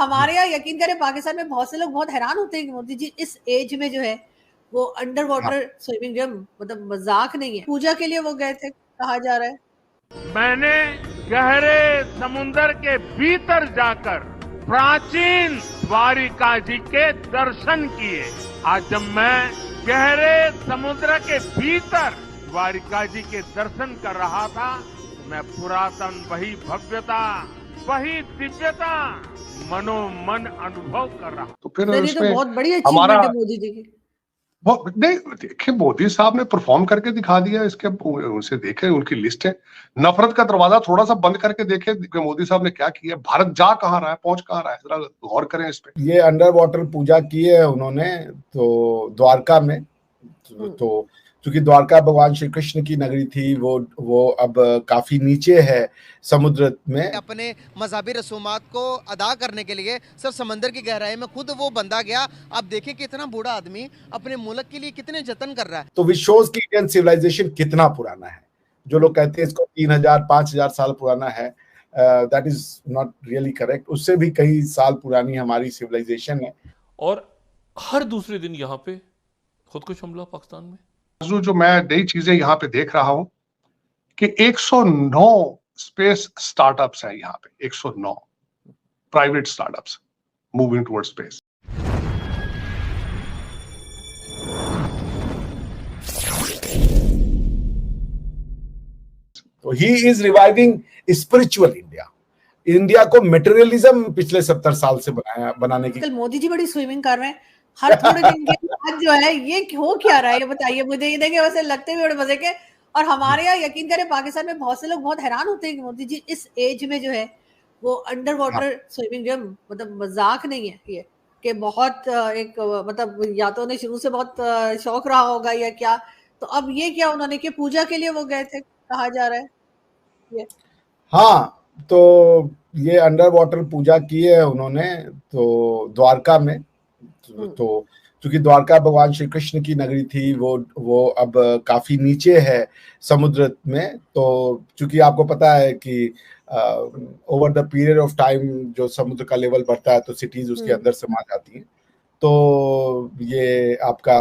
हमारे यहाँ यकीन करें पाकिस्तान में बहुत से लोग बहुत हैरान होते हैं कि मोदी जी इस एज में जो है वो अंडर वाटर स्विमिंग जो मतलब मजाक नहीं है। पूजा के लिए वो गए थे कहा जा रहा है। मैंने गहरे समुंदर के भीतर जाकर प्राचीन द्वारिका जी के दर्शन किए। आज जब मैं गहरे समुद्र के भीतर द्वारिका जी के दर्शन कर रहा था, मैं पुरातन वही भव्यता, वही दिव्यता मनोमन अनुभव कर रहा। तो फिर ये तो बहुत बड़ी अचीवमेंट है मोदी जी की। नहीं देखिए, मोदी साहब ने परफॉर्म करके दिखा दिया। इसके उनसे देखे, उनकी लिस्ट है। नफरत का दरवाजा थोड़ा सा बंद करके देखे कि मोदी साहब ने क्या किया। भारत जा कहाँ रहा है, पहुंच कहाँ रहा है, जरा गौर करें इस पे। ये अंडर वाटर पूजा की है उन्होंने तो द्वारका में। तो क्योंकि द्वारका भगवान श्री कृष्ण की नगरी थी, वो अब काफी नीचे है समुद्र में। अपने मजहबी रसूमात को अदा करने के लिए सिर्फ समंदर की गहराई में खुद वो बंदा गया। आप देखें कि इतना बूढ़ा आदमी अपने मुल्क के लिए कितने जतन कर रहा है। तो विच शोज की इंडियन सिविलाइजेशन कितना पुराना है। जो लोग कहते हैं इसको 3000-5000 साल पुराना है, that is not really correct. उससे भी कई साल पुरानी हमारी सिविलाइजेशन है। और हर दूसरे दिन यहाँ पे खुदकुश हमला पाकिस्तान में। जो मैं नई चीजें यहाँ पे देख रहा हूँ कि 109 स्पेस स्टार्टअप्स हैं यहाँ पे। 109 private startups moving towards space. तो he is reviving spiritual India. India को मटेरियलिज्म पिछले 70 साल से बनाने की। कल मोदी जी बड़ी स्विमिंग कर रहे हैं हर थोड़े दिन के बाद जो है। ये हो क्या रहा है ये बताइए मुझे। ये देखे वैसे लगते भी बड़े मजे के। और हमारे यहाँ यकीन करें पाकिस्तान में बहुत से लोग बहुत हैरान होते हैं कि मोदी जी इस एज में जो है वो अंडर वाटर स्विमिंग जो मतलब मजाक नहीं है। ये कि बहुत एक मतलब या तो उन्हें शुरू से बहुत शौक रहा होगा या क्या। तो अब ये क्या उन्होंने कि पूजा के लिए वो गए थे कहा जा रहा है ये। हाँ, तो ये अंडर वाटर पूजा की है उन्होंने तो द्वारका में। तो क्योंकि द्वारका भगवान श्री कृष्ण की नगरी थी, वो अब काफी नीचे है समुद्र में। तो क्योंकि आपको पता है कि over the period of time जो समुद्र का लेवल बढ़ता है तो सिटीज उसके अंदर समा जाती हैं। तो ये आपका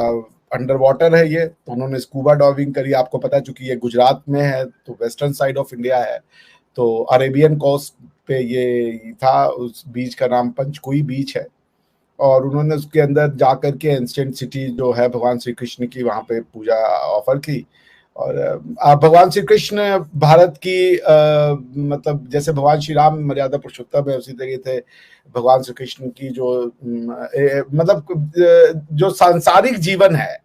अंडर वाटर है ये। तो उन्होंने स्कूबा डाइविंग करी। आपको पता है चूंकि ये गुजरात में है तो वेस्टर्न साइड ऑफ इंडिया है, तो अरेबियन कोस्ट पे ये था। उस बीच का नाम पंचकुई बीच है। और उन्होंने उसके अंदर जाकर के एंशिएंट सिटी जो है भगवान श्री कृष्ण की, वहां पे पूजा ऑफर की। और भगवान श्री कृष्ण भारत की मतलब जैसे भगवान श्री राम मर्यादा पुरुषोत्तम है, उसी तरीके थे भगवान श्री कृष्ण की जो मतलब जो सांसारिक जीवन है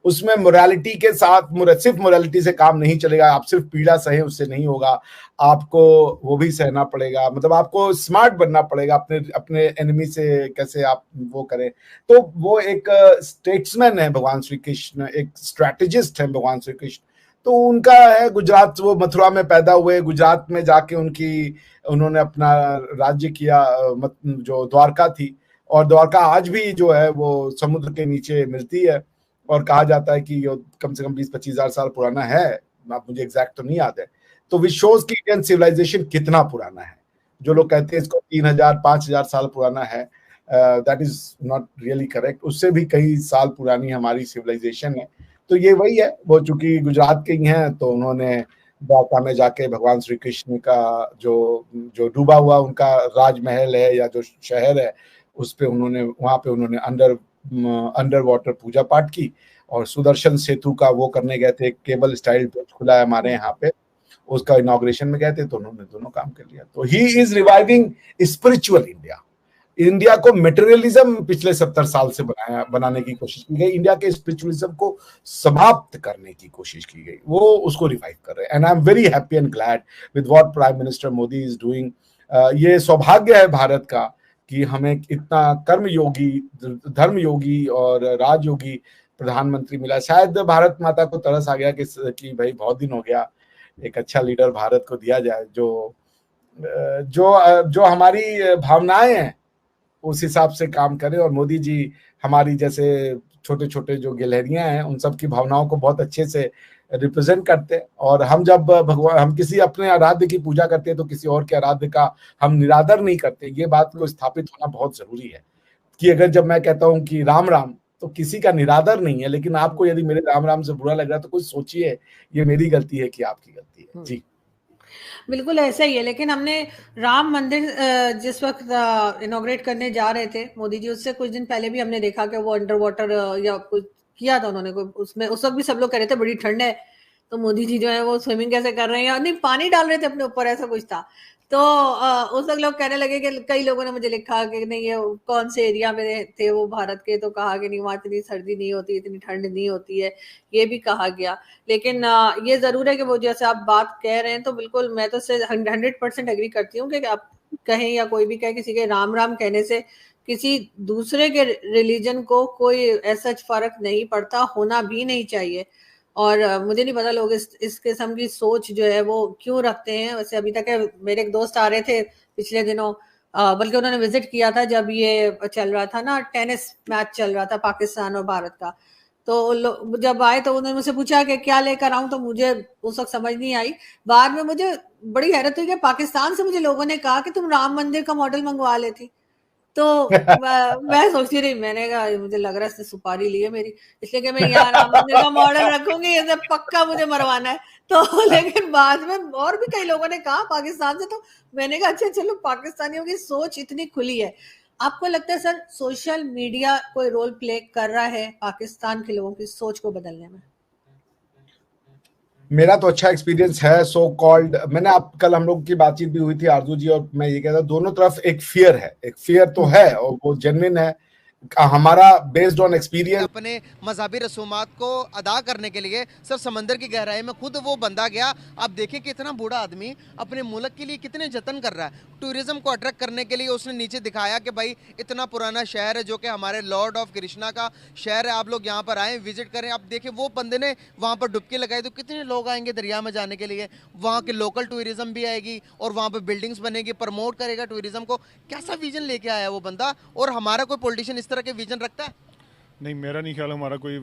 उसमें मोरालिटी के साथ, सिर्फ मोरालिटी से काम नहीं चलेगा। आप सिर्फ पीड़ा सहे उससे नहीं होगा, आपको वो भी सहना पड़ेगा। मतलब आपको स्मार्ट बनना पड़ेगा, अपने एनिमी से कैसे आप वो करें। तो वो एक स्टेट्समैन है भगवान श्री कृष्ण, एक स्ट्रैटेजिस्ट है भगवान श्री कृष्ण। तो उनका है गुजरात, वो मथुरा में पैदा हुए, गुजरात में जाके उन्होंने अपना राज्य किया, जो द्वारका थी। और द्वारका आज भी जो है वो समुद्र के नीचे मिलती है। और कहा जाता है कि कम से कम 20-25 हजार साल पुराना है। मुझे एग्जैक्ट तो नहीं याद है। तो विच शोज की इंडियन सिविलाइजेशन कितना पुराना है। जो लोग कहते हैं इसको 3000-5000 साल पुराना है, that is not really correct. उससे भी कई साल पुरानी हमारी सिविलाइजेशन है। तो ये वही है, वो चूंकि गुजरात के ही हैं तो उन्होंने द्वारका में जाके भगवान श्री कृष्ण का जो डूबा हुआ उनका राजमहल है या जो शहर है उस पे उन्होंने अंडर वाटर पूजा पाठ की। और सुदर्शन सेतु का वो करने गए थे, केबल स्टाइल ब्रिज खुला है हमारे यहाँ पे, उसका इनॉग्रेशन में गए थे। तो उन्होंने दोनों काम कर लिया। तो he is reviving spiritual India. India को मटेरियलिज्म पिछले 70 साल से बनाने की कोशिश की गई। इंडिया के स्पिरिचुअलिज्म को समाप्त करने की कोशिश की गई, वो उसको रिवाइव कर रहे हैं। And I am very happy and glad with what prime minister Modi is doing. ये सौभाग्य है भारत का कि हमें इतना कर्मयोगी, धर्मयोगी और राजयोगी प्रधानमंत्री मिला। शायद भारत माता को तरस आ गया कि भाई बहुत दिन हो गया, एक अच्छा लीडर भारत को दिया जाए जो हमारी भावनाएं हैं उस हिसाब से काम करे। और मोदी जी हमारी जैसे छोटे छोटे जो गिलहरियां हैं उन सब की भावनाओं को बहुत अच्छे से रिप्रेजेंट करते हैं। और हम जब भगवान, हम किसी अपने आराध्य की पूजा करते हैं तो किसी और के आराध्य का हम निरादर नहीं करते। ये बात को स्थापित होना बहुत जरूरी है कि अगर जब मैं कहता हूं कि राम राम, तो किसी का निरादर नहीं है, लेकिन आपको यदि मेरे राम राम से बुरा लग रहा है तो कुछ सोचिए, ये मेरी गलती है कि आपकी गलती है। जी बिल्कुल ऐसा ही है। लेकिन हमने राम मंदिर जिस वक्त इनॉग्रेट करने जा रहे थे मोदी जी, उससे कुछ दिन पहले भी हमने देखा कि वो अंडर वाटर या कुछ किया था उन्होंने, कोई उसमें उस वक्त भी सब लोग कह रहे थे बड़ी ठंड है तो मोदी जी जो है वो स्विमिंग कैसे कर रहे हैं, नहीं पानी डाल रहे थे अपने ऊपर, ऐसा कुछ था। तो उस वक्त लोग कहने लगे कि कई लोगों ने मुझे लिखा कि नहीं ये कौन से एरिया में थे वो भारत के, तो कहा कि नहीं वहाँ इतनी सर्दी नहीं होती, इतनी ठंड नहीं होती है, ये भी कहा गया। लेकिन ये जरूर है कि वो जैसे आप बात कह रहे हैं तो बिल्कुल मैं तो 100% एग्री करती हूँ कि आप कहें या कोई भी कहे, किसी के राम राम कहने से किसी दूसरे के रिलीजन को कोई ऐसा फर्क नहीं पड़ता, होना भी नहीं चाहिए। और मुझे नहीं पता लोग इस किस्म की सोच जो है वो क्यों रखते हैं। वैसे अभी तक मेरे एक दोस्त आ रहे थे पिछले दिनों, बल्कि उन्होंने विजिट किया था जब ये चल रहा था ना, टेनिस मैच चल रहा था पाकिस्तान और भारत का। तो जब आए तो उन्होंने मुझसे पूछा कि क्या लेकर आऊं, तो मुझे उस वक्त समझ नहीं आई। बाद में मुझे बड़ी हैरत हुई कि पाकिस्तान से मुझे लोगों ने कहा कि तुम राम मंदिर का मॉडल मंगवा लेती। तो मैं सोचती रही, मैंने कहा मुझे लग रहा है इसने सुपारी ली है मेरी, इसलिए कि मैं यहाँ राम मंदिर का मॉडल रखूंगी, ये पक्का मुझे मरवाना है। तो लेकिन बाद में और भी कई लोगों ने कहा पाकिस्तान से, तो मैंने कहा अच्छा चलो, पाकिस्तानियों की सोच इतनी खुली है। आपको लगता है सर सोशल मीडिया कोई रोल प्ले कर रहा है पाकिस्तान के लोगों की सोच को बदलने में? मेरा तो अच्छा एक्सपीरियंस है सो कॉल्ड। मैंने आप कल हम लोग की बातचीत भी हुई थी आरजू जी, और मैं ये कहता दोनों तरफ एक फियर है, एक फियर तो है और वो जेन्युइन है। हमारा बेस्ड ऑन एक्सपीरियंस अपने मजहबी रसूमात को अदा करने के लिए सर समंदर की गहराई में खुद वो बंदा गया। आप देखिए कि इतना बूढ़ा आदमी अपने मुल्क के लिए कितने जतन कर रहा है। टूरिज्म को अट्रैक्ट करने के लिए उसने नीचे दिखाया कि भाई इतना पुराना शहर है जो कि हमारे लॉर्ड ऑफ कृष्णा का शहर है, आप लोग यहाँ पर आएँ विजिट करें। आप देखिए वो बंदे ने वहाँ पर डुबकी लगाई तो कितने लोग आएंगे दरिया में जाने के लिए। वहाँ के लोकल टूरिज्म भी आएगी और वहाँ पर बिल्डिंग्स बनेगी, प्रमोट करेगा टूरिज्म को। कैसा विजन लेके आया वो बंदा। और हमारा कोई पॉलिटिशियन इस तरह के विजन रखता है? नहीं, मेरा नहीं ख्याल हमारा कोई